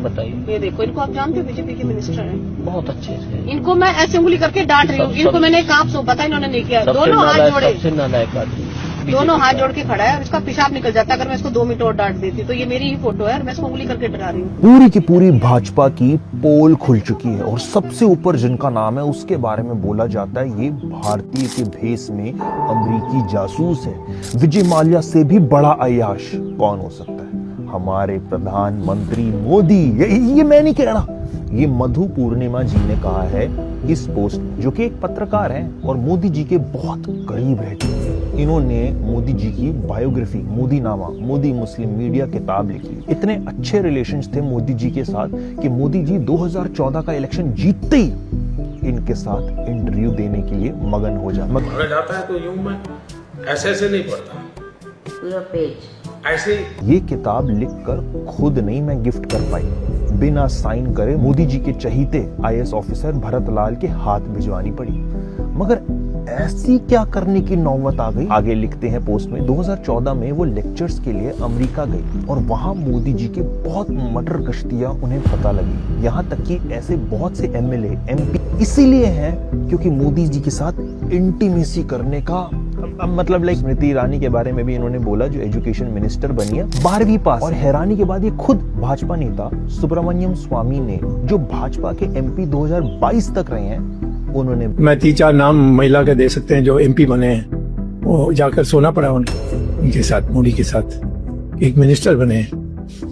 बताइए। ये देखो, इनको आप जानते हो, बीजेपी के मिनिस्टर हैं। बहुत अच्छे से। इनको मैं ऐसे उंगली करके डांट रही हूँ। इनको मैंने कहा सो पता इन्होंने नहीं किया। दोनों हाथ जोड़े, सबसे नालायक आदमी दोनों हाथ जोड़ के खड़ा है। इसका पेशाब निकल जाता अगर मैं इसको 2 मिनट और डांट देती। तो ये मेरी ही फोटो है और मैं इसको उंगली करके डरा रही हूँ। पूरी की पूरी भाजपा की पोल खुल चुकी है और सबसे ऊपर जिनका नाम है उसके बारे में बोला जाता है ये भारतीय के भेष में अमेरिकी जासूस है। विजय माल्या से भी बड़ा अय्याश कौन हो सकता है? हमारे प्रधानमंत्री मोदी। ये मैं नहीं कह रहा, ये मधु पूर्णिमा जी ने कहा है इस पोस्ट में, जो कि एक पत्रकार हैं और मोदी जी के बहुत करीब रहते हैं। इन्होंने मोदी जी की बायोग्राफी मोदी नामा, मोदी मुस्लिम मीडिया किताब लिखी। इतने अच्छे रिलेशंस थे मोदी जी के साथ कि मोदी जी 2014 का इलेक्शन जीतते ही इनके साथ इंटरव्यू देने के लिए मगन हो जाते। अगर जाता है तो यूं मैं ऐसे नहीं पढ़ता, पूरा पेज ऐसे। ये किताब लिखकर खुद नहीं मैं गिफ्ट कर पाई, बिना साइन करे मोदी जी के चहीते आईएएस ऑफिसर भरत लाल के हाथ भिजवानी पड़ी। मगर ऐसी क्या करने की नौबत आ गई? आगे लिखते हैं पोस्ट में, 2014 में वो लेक्चर्स के लिए अमेरिका गई और वहां मोदी जी के बहुत मटर गश्तियां उन्हें पता लगी। यहाँ तक कि ऐसे बहुत से एमएलए एमपी इसीलिए हैं क्योंकि मोदी जी के साथ इंटीमेसी करने का मतलब लाइक स्मृति ईरानी के बारे में भी इन्होंने बोला, जो एजुकेशन मिनिस्टर बनी है 12वीं पास। और हैरानी के बाद ये खुद भाजपा नेता सुब्रमण्यम स्वामी ने, जो भाजपा के एमपी 2022 तक रहे हैं, उन्होंने मैं 3-4 नाम महिला के दे सकते हैं जो एमपी बने हैं। वो जाकर सोना पड़ा उनके साथ, मोदी के साथ एक मिनिस्टर बने हैं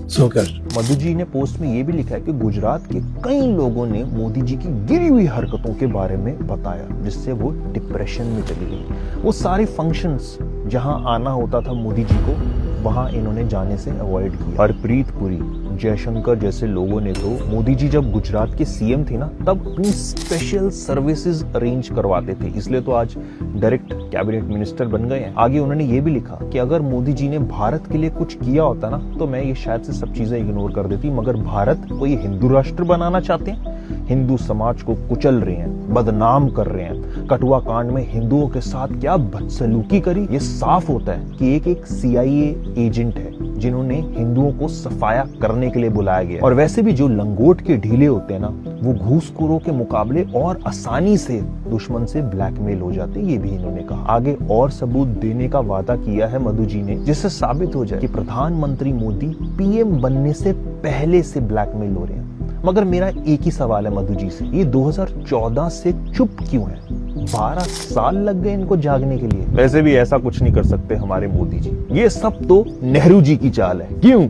सोकर। मधु जी ने पोस्ट में ये भी लिखा है कि गुजरात के कई लोगों ने मोदी जी की गिरी हुई हरकतों के बारे में बताया, जिससे वो डिप्रेशन में चली गई। वो सारे फंक्शंस जहां आना होता था मोदी जी को, वहां इन्होंने जाने से अवॉइड किया। हरप्रीत पुरी, जयशंकर जैसे लोगों ने तो मोदी जी जब गुजरात के सीएम थे ना, तब अपनी स्पेशल सर्विसेज अरेंज करवाते थे, इसलिए तो आज डायरेक्ट कैबिनेट मिनिस्टर बन गए हैं। आगे उन्होंने ये भी लिखा कि अगर मोदी जी ने भारत के लिए कुछ किया होता ना, तो मैं ये शायद से सब चीजें इग्नोर कर देती, मगर भारत को ये हिंदू राष्ट्र बनाना चाहते हैं, हिंदू समाज को कुचल रहे हैं, बदनाम कर रहे हैं। कठुआ कांड में हिंदुओं के साथ क्या बदसलूकी करी, ये साफ होता है कि एक CIA एजेंट है जिन्होंने हिंदुओं को सफाया करने के लिए बुलाया गया। और वैसे भी जो लंगोट के ढीले होते हैं ना, वो घूसखोरों के मुकाबले और आसानी से दुश्मन से ब्लैकमेल हो जाते, ये भी इन्होंने कहा। आगे और सबूत देने का वादा किया है मधु जी ने, जिससे साबित हो जाए कि प्रधानमंत्री मोदी PM बनने से पहले से ब्लैकमेल हो रहे हैं। मगर मेरा एक ही सवाल है मधु जी से, ये 2014 से चुप क्यों है? 12 साल लग गए इनको जागने के लिए। वैसे भी ऐसा कुछ नहीं कर सकते हमारे मोदी जी, ये सब तो नेहरू जी की चाल है। क्यों?